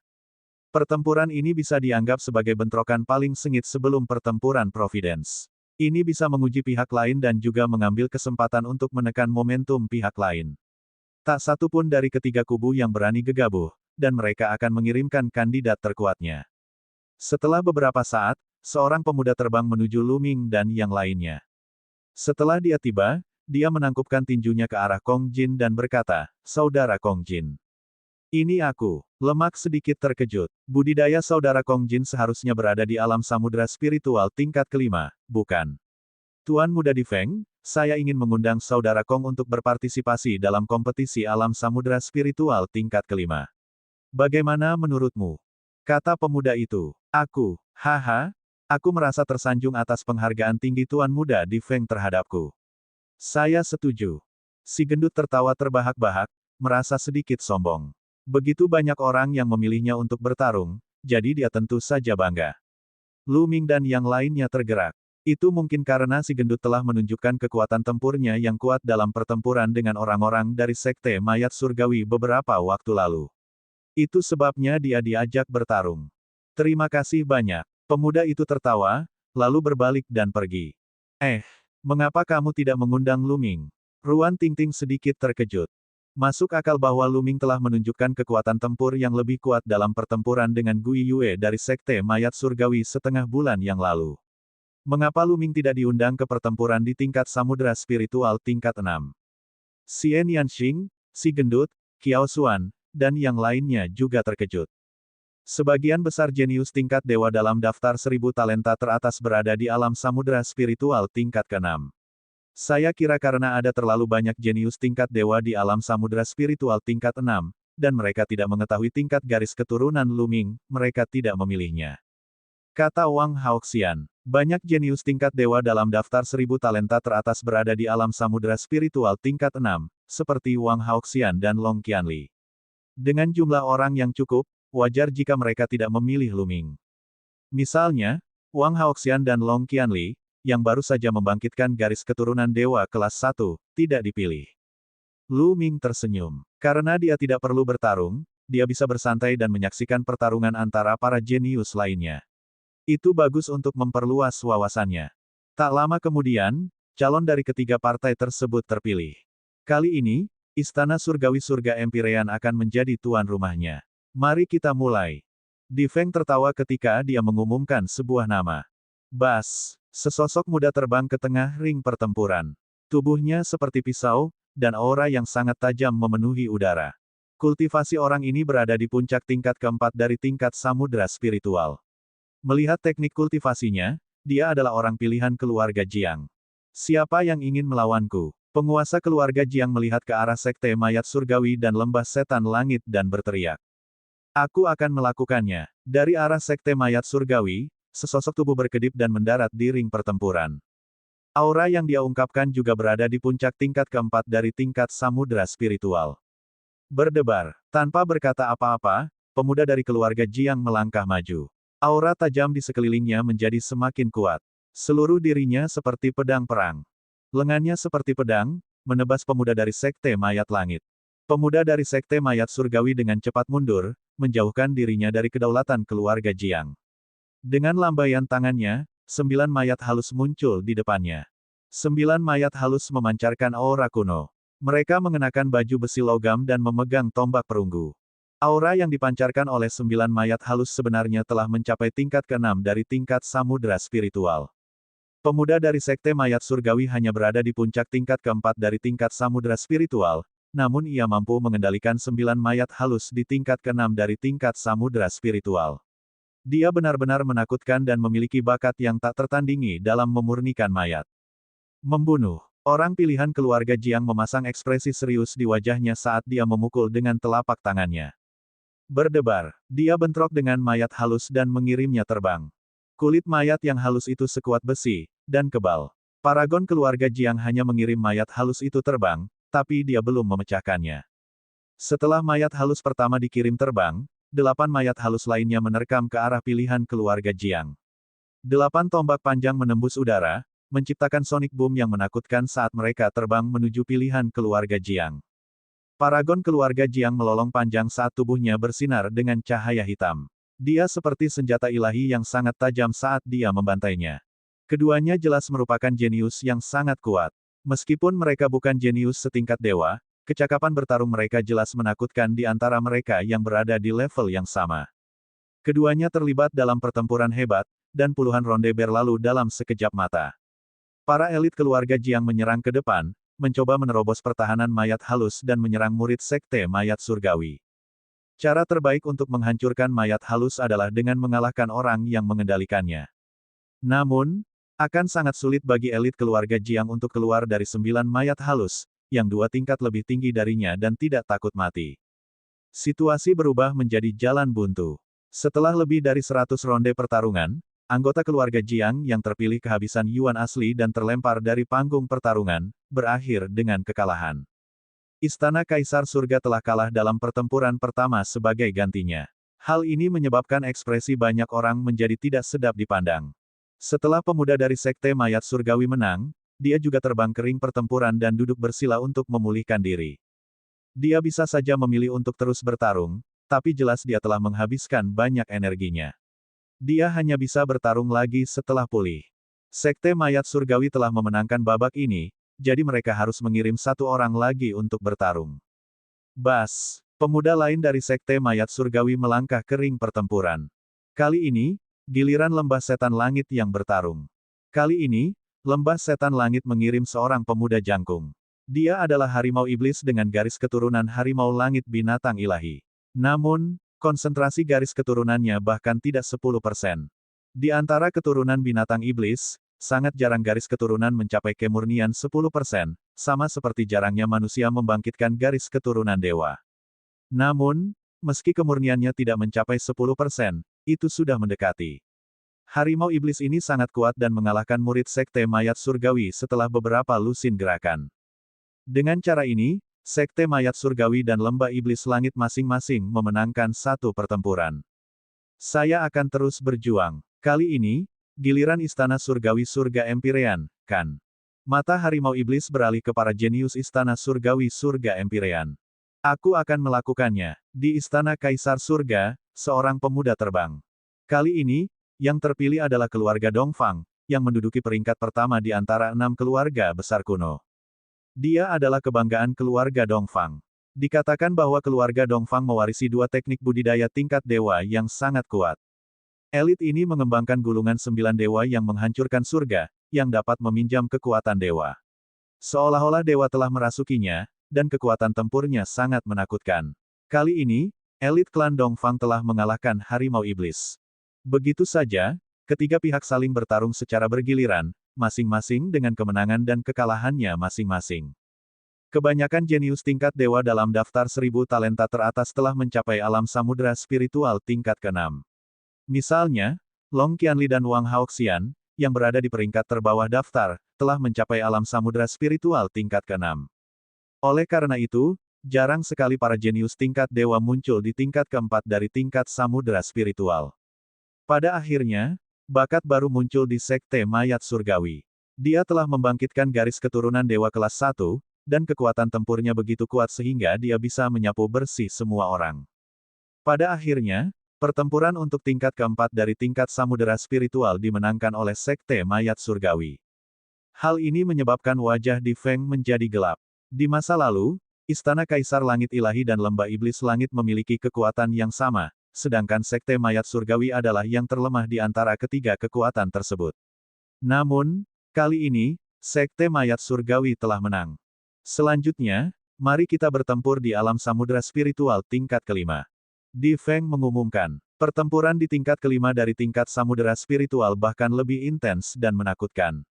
Pertempuran ini bisa dianggap sebagai bentrokan paling sengit sebelum pertempuran Providence. Ini bisa menguji pihak lain dan juga mengambil kesempatan untuk menekan momentum pihak lain. Tak satu pun dari ketiga kubu yang berani gegabah, dan mereka akan mengirimkan kandidat terkuatnya. Setelah beberapa saat, seorang pemuda terbang menuju Luming dan yang lainnya. Setelah dia tiba, dia menangkupkan tinjunya ke arah Kong Jin dan berkata, Saudara Kong Jin. Ini aku. Lemak sedikit terkejut. Budidaya Saudara Kong Jin seharusnya berada di alam samudera spiritual tingkat kelima, bukan? Tuan Muda Di Feng, saya ingin mengundang Saudara Kong untuk berpartisipasi dalam kompetisi alam samudera spiritual tingkat kelima. Bagaimana menurutmu? Kata pemuda itu. Aku, haha, aku merasa tersanjung atas penghargaan tinggi Tuan Muda Di Feng terhadapku. Saya setuju. Si gendut tertawa terbahak-bahak, merasa sedikit sombong. Begitu banyak orang yang memilihnya untuk bertarung, jadi dia tentu saja bangga. Luming dan yang lainnya tergerak. Itu mungkin karena si gendut telah menunjukkan kekuatan tempurnya yang kuat dalam pertempuran dengan orang-orang dari Sekte Mayat Surgawi beberapa waktu lalu. Itu sebabnya dia diajak bertarung. Terima kasih banyak. Pemuda itu tertawa, lalu berbalik dan pergi. Mengapa kamu tidak mengundang Luming? Ruan Tingting sedikit terkejut. Masuk akal bahwa Luming telah menunjukkan kekuatan tempur yang lebih kuat dalam pertempuran dengan Gui Yue dari Sekte Mayat Surgawi setengah bulan yang lalu. Mengapa Luming tidak diundang ke pertempuran di tingkat samudera spiritual tingkat 6? Xian Yanxing, si gendut, Qiao Xuan, dan yang lainnya juga terkejut. Sebagian besar jenius tingkat dewa dalam daftar 1000 talenta teratas berada di alam samudera spiritual tingkat ke-6. Saya kira karena ada terlalu banyak jenius tingkat dewa di alam samudera spiritual tingkat 6, dan mereka tidak mengetahui tingkat garis keturunan Lu Ming, mereka tidak memilihnya. Kata Wang Haoxian, banyak jenius tingkat dewa dalam daftar 1000 talenta teratas berada di alam samudera spiritual tingkat 6, seperti Wang Haoxian dan Long Qianli. Dengan jumlah orang yang cukup, wajar jika mereka tidak memilih Lu Ming. Misalnya, Wang Haoxian dan Long Qianli, yang baru saja membangkitkan garis keturunan dewa kelas 1, tidak dipilih. Lu Ming tersenyum. Karena dia tidak perlu bertarung, dia bisa bersantai dan menyaksikan pertarungan antara para jenius lainnya. Itu bagus untuk memperluas wawasannya. Tak lama kemudian, calon dari ketiga partai tersebut terpilih. Kali ini, Istana Surgawi Surga Empirean akan menjadi tuan rumahnya. Mari kita mulai. Di Feng tertawa ketika dia mengumumkan sebuah nama. Bas, sesosok muda terbang ke tengah ring pertempuran. Tubuhnya seperti pisau, dan aura yang sangat tajam memenuhi udara. Kultivasi orang ini berada di puncak tingkat keempat dari tingkat samudera spiritual. Melihat teknik kultivasinya, dia adalah orang pilihan keluarga Jiang. Siapa yang ingin melawanku? Penguasa keluarga Jiang melihat ke arah sekte mayat surgawi dan lembah setan langit dan berteriak. Aku akan melakukannya. Dari arah sekte mayat surgawi, sesosok tubuh berkedip dan mendarat di ring pertempuran. Aura yang dia ungkapkan juga berada di puncak tingkat keempat dari tingkat samudera spiritual. Berdebar, tanpa berkata apa-apa, pemuda dari keluarga Jiang melangkah maju. Aura tajam di sekelilingnya menjadi semakin kuat. Seluruh dirinya seperti pedang perang. Lengannya seperti pedang, menebas pemuda dari sekte mayat langit. Pemuda dari sekte mayat surgawi dengan cepat mundur, menjauhkan dirinya dari kedaulatan keluarga Jiang. Dengan lambaian tangannya, 9 mayat halus muncul di depannya. 9 mayat halus memancarkan aura kuno. Mereka mengenakan baju besi logam dan memegang tombak perunggu. Aura yang dipancarkan oleh 9 mayat halus sebenarnya telah mencapai tingkat ke-6 dari tingkat samudera spiritual. Pemuda dari sekte mayat surgawi hanya berada di puncak tingkat keempat dari tingkat samudera spiritual, namun ia mampu mengendalikan 9 mayat halus di tingkat ke-6 dari tingkat samudera spiritual. Dia benar-benar menakutkan dan memiliki bakat yang tak tertandingi dalam memurnikan mayat. Membunuh. Orang pilihan keluarga Jiang memasang ekspresi serius di wajahnya saat dia memukul dengan telapak tangannya. Berdebar, dia bentrok dengan mayat halus dan mengirimnya terbang. Kulit mayat yang halus itu sekuat besi, dan kebal. Paragon keluarga Jiang hanya mengirim mayat halus itu terbang, tapi dia belum memecahkannya. Setelah mayat halus pertama dikirim terbang, 8 mayat halus lainnya menerkam ke arah pilihan keluarga Jiang. 8 tombak panjang menembus udara, menciptakan sonic boom yang menakutkan saat mereka terbang menuju pilihan keluarga Jiang. Paragon keluarga Jiang melolong panjang saat tubuhnya bersinar dengan cahaya hitam. Dia seperti senjata ilahi yang sangat tajam saat dia membantainya. Keduanya jelas merupakan jenius yang sangat kuat. Meskipun mereka bukan jenius setingkat dewa, kecakapan bertarung mereka jelas menakutkan di antara mereka yang berada di level yang sama. Keduanya terlibat dalam pertempuran hebat, dan puluhan ronde berlalu dalam sekejap mata. Para elit keluarga Jiang menyerang ke depan, mencoba menerobos pertahanan mayat halus dan menyerang murid sekte mayat surgawi. Cara terbaik untuk menghancurkan mayat halus adalah dengan mengalahkan orang yang mengendalikannya. Namun, akan sangat sulit bagi elit keluarga Jiang untuk keluar dari 9 mayat halus, yang 2 tingkat lebih tinggi darinya dan tidak takut mati. Situasi berubah menjadi jalan buntu. Setelah lebih dari 100 ronde pertarungan, anggota keluarga Jiang yang terpilih kehabisan yuan asli dan terlempar dari panggung pertarungan, berakhir dengan kekalahan. Istana Kaisar Surga telah kalah dalam pertempuran pertama sebagai gantinya. Hal ini menyebabkan ekspresi banyak orang menjadi tidak sedap dipandang. Setelah pemuda dari sekte mayat surgawi menang, dia juga terbang ke ring pertempuran dan duduk bersila untuk memulihkan diri. Dia bisa saja memilih untuk terus bertarung, tapi jelas dia telah menghabiskan banyak energinya. Dia hanya bisa bertarung lagi setelah pulih. Sekte mayat surgawi telah memenangkan babak ini, jadi mereka harus mengirim 1 orang lagi untuk bertarung. Bas, pemuda lain dari sekte mayat surgawi melangkah ke ring pertempuran. Kali ini, giliran lembah setan langit yang bertarung. Kali ini, lembah setan langit mengirim seorang pemuda jangkung. Dia adalah harimau iblis dengan garis keturunan harimau langit binatang ilahi. Namun, konsentrasi garis keturunannya bahkan tidak 10%. Di antara keturunan binatang iblis, sangat jarang garis keturunan mencapai kemurnian 10%, sama seperti jarangnya manusia membangkitkan garis keturunan dewa. Namun, meski kemurniannya tidak mencapai 10%, itu sudah mendekati. Harimau iblis ini sangat kuat dan mengalahkan murid Sekte Mayat Surgawi setelah beberapa lusin gerakan. Dengan cara ini, Sekte Mayat Surgawi dan Lembah Iblis Langit masing-masing memenangkan satu pertempuran. Saya akan terus berjuang. Kali ini, giliran Istana Surgawi Surga Empyrean, kan? Mata Harimau Iblis beralih ke para jenius Istana Surgawi Surga Empyrean. Aku akan melakukannya. Di Istana Kaisar Surga, seorang pemuda terbang. Kali ini, yang terpilih adalah keluarga Dongfang, yang menduduki peringkat pertama di antara 6 keluarga besar kuno. Dia adalah kebanggaan keluarga Dongfang. Dikatakan bahwa keluarga Dongfang mewarisi 2 teknik budidaya tingkat dewa yang sangat kuat. Elit ini mengembangkan gulungan 9 dewa yang menghancurkan surga, yang dapat meminjam kekuatan dewa. Seolah-olah dewa telah merasukinya, dan kekuatan tempurnya sangat menakutkan. Kali ini, elit klan Dongfang telah mengalahkan Harimau Iblis. Begitu saja, ketiga pihak saling bertarung secara bergiliran, masing-masing dengan kemenangan dan kekalahannya masing-masing. Kebanyakan jenius tingkat dewa dalam daftar 1000 talenta teratas telah mencapai alam samudera spiritual tingkat ke-6. Misalnya, Long Qianli dan Wang Haoxian, yang berada di peringkat terbawah daftar, telah mencapai alam samudera spiritual tingkat ke-6. Oleh karena itu, jarang sekali para jenius tingkat dewa muncul di tingkat keempat dari tingkat samudera spiritual. Pada akhirnya, bakat baru muncul di Sekte Mayat Surgawi. Dia telah membangkitkan garis keturunan dewa kelas 1, dan kekuatan tempurnya begitu kuat sehingga dia bisa menyapu bersih semua orang. Pada akhirnya, pertempuran untuk tingkat keempat dari tingkat samudera spiritual dimenangkan oleh Sekte Mayat Surgawi. Hal ini menyebabkan wajah Di Feng menjadi gelap. Di masa lalu, Istana Kaisar Langit Ilahi dan Lembah Iblis Langit memiliki kekuatan yang sama, sedangkan Sekte Mayat Surgawi adalah yang terlemah di antara ketiga kekuatan tersebut. Namun, kali ini, Sekte Mayat Surgawi telah menang. Selanjutnya, mari kita bertempur di alam samudera spiritual tingkat kelima. Di Feng mengumumkan, pertempuran di tingkat kelima dari tingkat samudera spiritual bahkan lebih intens dan menakutkan.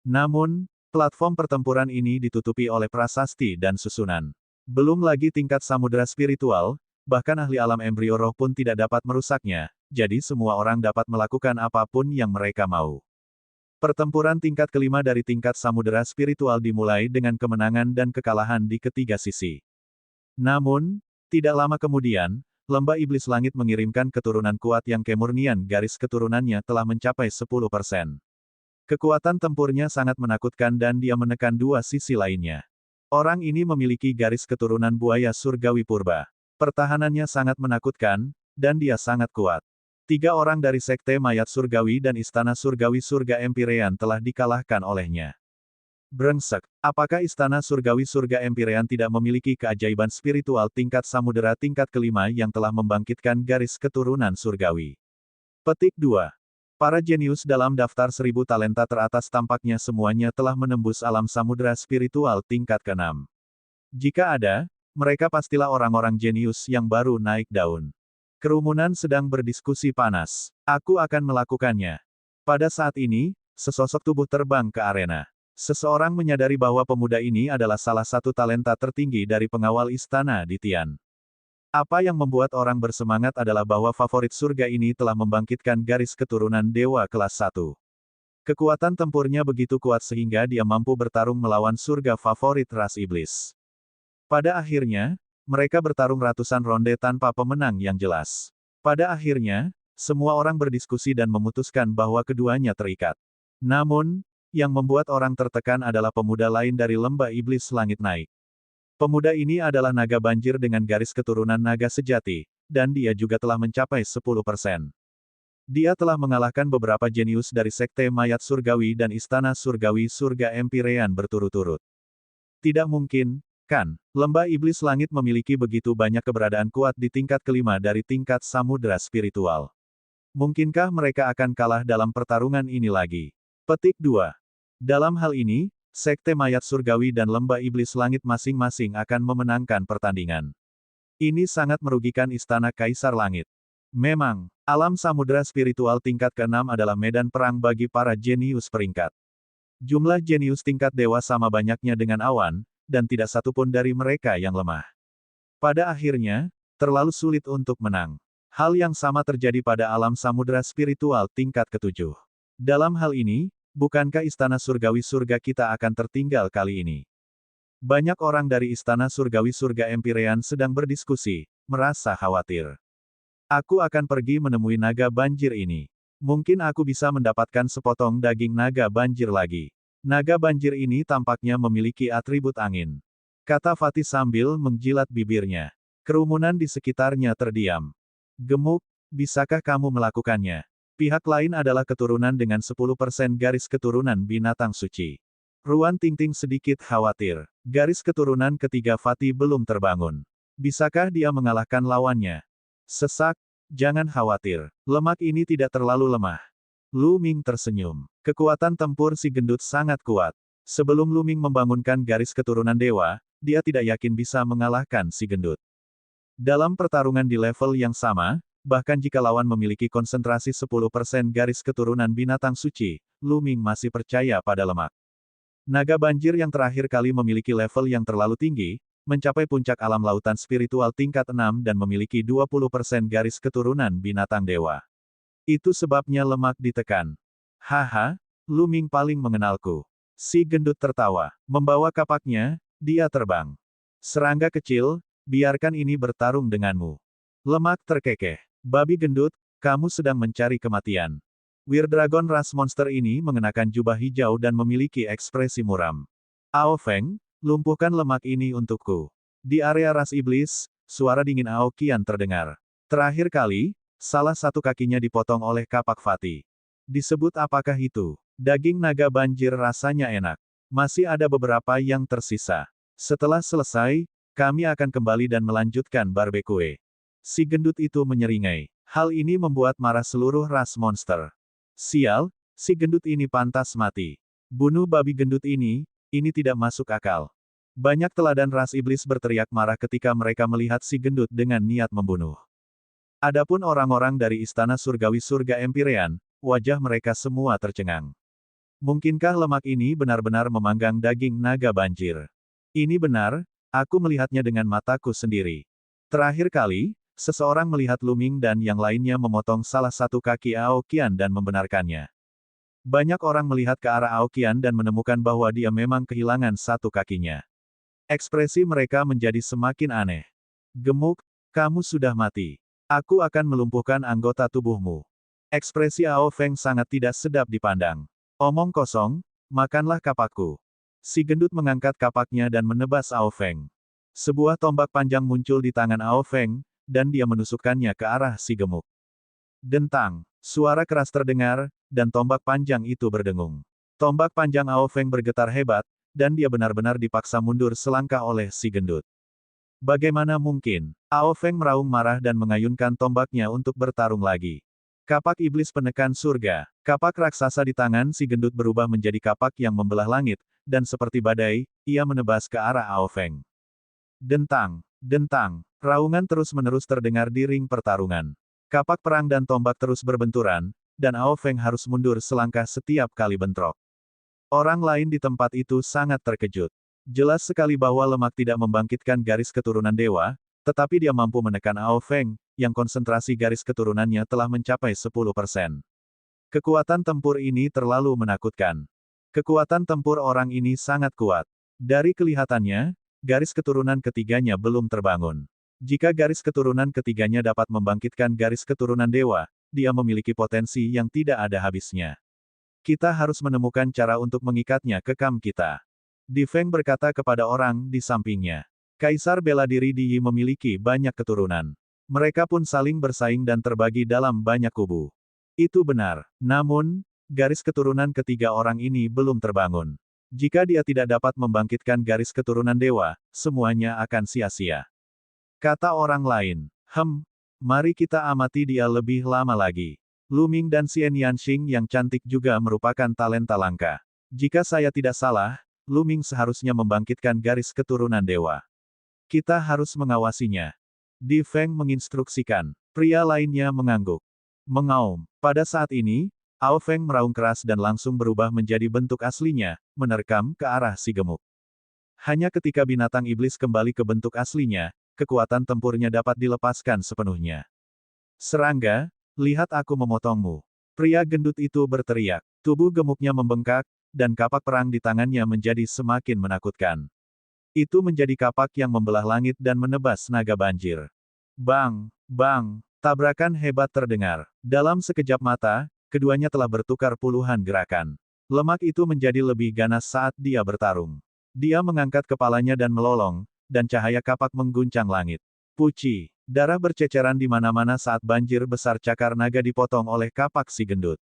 Namun, platform pertempuran ini ditutupi oleh prasasti dan susunan. Belum lagi tingkat samudera spiritual, bahkan ahli alam embrio roh pun tidak dapat merusaknya, jadi semua orang dapat melakukan apapun yang mereka mau. Pertempuran tingkat kelima dari tingkat samudera spiritual dimulai dengan kemenangan dan kekalahan di ketiga sisi. Namun, tidak lama kemudian, Lembah Iblis Langit mengirimkan keturunan kuat yang kemurnian garis keturunannya telah mencapai 10%. Kekuatan tempurnya sangat menakutkan dan dia menekan dua sisi lainnya. Orang ini memiliki garis keturunan buaya surgawi purba. Pertahanannya sangat menakutkan, dan dia sangat kuat. 3 orang dari Sekte Mayat Surgawi dan Istana Surgawi Surga Empyrean telah dikalahkan olehnya. Brengsek, apakah Istana Surgawi Surga Empyrean tidak memiliki keajaiban spiritual tingkat samudera tingkat kelima yang telah membangkitkan garis keturunan surgawi? Petik 2. Para jenius dalam daftar 1000 talenta teratas tampaknya semuanya telah menembus alam samudera spiritual tingkat ke-6. Jika ada, mereka pastilah orang-orang jenius yang baru naik daun. Kerumunan sedang berdiskusi panas. Aku akan melakukannya. Pada saat ini, sesosok tubuh terbang ke arena. Seseorang menyadari bahwa pemuda ini adalah salah satu talenta tertinggi dari pengawal istana di Tian. Apa yang membuat orang bersemangat adalah bahwa favorit surga ini telah membangkitkan garis keturunan dewa kelas 1. Kekuatan tempurnya begitu kuat sehingga dia mampu bertarung melawan surga favorit ras iblis. Pada akhirnya, mereka bertarung ratusan ronde tanpa pemenang yang jelas. Pada akhirnya, semua orang berdiskusi dan memutuskan bahwa keduanya terikat. Namun, yang membuat orang tertekan adalah pemuda lain dari Lembah Iblis Langit naik. Pemuda ini adalah naga banjir dengan garis keturunan naga sejati, dan dia juga telah mencapai 10%. Dia telah mengalahkan beberapa jenius dari Sekte Mayat Surgawi dan Istana Surgawi Surga Empyrean berturut-turut. Tidak mungkin, kan? Lembah Iblis Langit memiliki begitu banyak keberadaan kuat di tingkat kelima dari tingkat samudera spiritual. Mungkinkah mereka akan kalah dalam pertarungan ini lagi? Petik 2. Dalam hal ini, Sekte Mayat Surgawi dan Lembah Iblis Langit masing-masing akan memenangkan pertandingan. Ini sangat merugikan Istana Kaisar Langit. Memang, alam samudera spiritual tingkat ke-6 adalah medan perang bagi para jenius peringkat. Jumlah jenius tingkat dewa sama banyaknya dengan awan, dan tidak satupun dari mereka yang lemah. Pada akhirnya, terlalu sulit untuk menang. Hal yang sama terjadi pada alam samudera spiritual tingkat ketujuh. Dalam hal ini, bukankah istana surgawi surga kita akan tertinggal kali ini? Banyak orang dari istana surgawi surga Empyrean sedang berdiskusi, merasa khawatir. Aku akan pergi menemui naga banjir ini. Mungkin aku bisa mendapatkan sepotong daging naga banjir lagi. Naga banjir ini tampaknya memiliki atribut angin, kata Fatih sambil menjilat bibirnya. Kerumunan di sekitarnya terdiam. Gemuk, bisakah kamu melakukannya? Pihak lain adalah keturunan dengan 10% garis keturunan binatang suci. Ruan Tingting sedikit khawatir. Garis keturunan ketiga Fatih belum terbangun. Bisakah dia mengalahkan lawannya? Sesak, jangan khawatir. Lemak ini tidak terlalu lemah. Lu Ming tersenyum. Kekuatan tempur si gendut sangat kuat. Sebelum Lu Ming membangunkan garis keturunan dewa, dia tidak yakin bisa mengalahkan si gendut. Dalam pertarungan di level yang sama, bahkan jika lawan memiliki konsentrasi 10% garis keturunan binatang suci, Lu Ming masih percaya pada lemak. Naga banjir yang terakhir kali memiliki level yang terlalu tinggi, mencapai puncak alam lautan spiritual tingkat 6 dan memiliki 20% garis keturunan binatang dewa. Itu sebabnya lemak ditekan. Haha, Lu Ming paling mengenalku. Si gendut tertawa. Membawa kapaknya, dia terbang. Serangga kecil, biarkan ini bertarung denganmu. Lemak terkekeh. Babi gendut, kamu sedang mencari kematian. Weird Dragon ras monster ini mengenakan jubah hijau dan memiliki ekspresi muram. Ao Feng, lumpuhkan lemak ini untukku. Di area ras iblis, suara dingin Ao Qian terdengar. Terakhir kali, salah satu kakinya dipotong oleh kapak Fatih. Disebut apakah itu? Daging naga banjir rasanya enak. Masih ada beberapa yang tersisa. Setelah selesai, kami akan kembali dan melanjutkan barbecue. Si gendut itu menyeringai. Hal ini membuat marah seluruh ras monster. Sial, si gendut ini pantas mati. Bunuh babi gendut ini tidak masuk akal. Banyak teladan ras iblis berteriak marah ketika mereka melihat si gendut dengan niat membunuh. Adapun orang-orang dari istana surgawi surga Empyrean, wajah mereka semua tercengang. Mungkinkah lemak ini benar-benar memanggang daging naga banjir? Ini benar, aku melihatnya dengan mataku sendiri. Terakhir kali, seseorang melihat Lu Ming dan yang lainnya memotong salah satu kaki Ao Qian dan membenarkannya. Banyak orang melihat ke arah Ao Qian dan menemukan bahwa dia memang kehilangan satu kakinya. Ekspresi mereka menjadi semakin aneh. Gemuk, kamu sudah mati. Aku akan melumpuhkan anggota tubuhmu. Ekspresi Ao Feng sangat tidak sedap dipandang. Omong kosong, makanlah kapakku. Si gendut mengangkat kapaknya dan menebas Ao Feng. Sebuah tombak panjang muncul di tangan Ao Feng, dan dia menusukkannya ke arah si gemuk. Dentang, suara keras terdengar, dan tombak panjang itu berdengung. Tombak panjang Ao Feng bergetar hebat, dan dia benar-benar dipaksa mundur selangkah oleh si gendut. Bagaimana mungkin? Ao Feng meraung marah dan mengayunkan tombaknya untuk bertarung lagi. Kapak iblis penekan surga. Kapak raksasa di tangan si gendut berubah menjadi kapak yang membelah langit, dan seperti badai, ia menebas ke arah Ao Feng. Dentang, dentang. Raungan terus-menerus terdengar di ring pertarungan. Kapak perang dan tombak terus berbenturan, dan Ao Feng harus mundur selangkah setiap kali bentrok. Orang lain di tempat itu sangat terkejut. Jelas sekali bahwa lemak tidak membangkitkan garis keturunan dewa, tetapi dia mampu menekan Ao Feng, yang konsentrasi garis keturunannya telah mencapai 10%. Kekuatan tempur ini terlalu menakutkan. Kekuatan tempur orang ini sangat kuat. Dari kelihatannya, garis keturunan ketiganya belum terbangun. Jika garis keturunan ketiganya dapat membangkitkan garis keturunan dewa, dia memiliki potensi yang tidak ada habisnya. Kita harus menemukan cara untuk mengikatnya ke kam kita. Di Feng berkata kepada orang di sampingnya. Kaisar bela diri Di Yi memiliki banyak keturunan. Mereka pun saling bersaing dan terbagi dalam banyak kubu. Itu benar. Namun, garis keturunan ketiga orang ini belum terbangun. Jika dia tidak dapat membangkitkan garis keturunan dewa, semuanya akan sia-sia. Kata orang lain, mari kita amati dia lebih lama lagi. Lu Ming dan Xian Yanxing yang cantik juga merupakan talenta langka. Jika saya tidak salah, Lu Ming seharusnya membangkitkan garis keturunan dewa. Kita harus mengawasinya. Di Feng menginstruksikan. Pria lainnya mengangguk. Mengaum. Pada saat ini, Ao Feng meraung keras dan langsung berubah menjadi bentuk aslinya, menerkam ke arah si gemuk. Hanya ketika binatang iblis kembali ke bentuk aslinya, kekuatan tempurnya dapat dilepaskan sepenuhnya. Serangga, lihat aku memotongmu. Pria gendut itu berteriak. Tubuh gemuknya membengkak, dan kapak perang di tangannya menjadi semakin menakutkan. Itu menjadi kapak yang membelah langit dan menebas naga banjir. Bang! Bang! Tabrakan hebat terdengar. Dalam sekejap mata, keduanya telah bertukar puluhan gerakan. Lemak itu menjadi lebih ganas saat dia bertarung. Dia mengangkat kepalanya dan melolong, dan cahaya kapak mengguncang langit. Puci! Darah berceceran di mana-mana saat banjir besar cakar naga dipotong oleh kapak si gendut.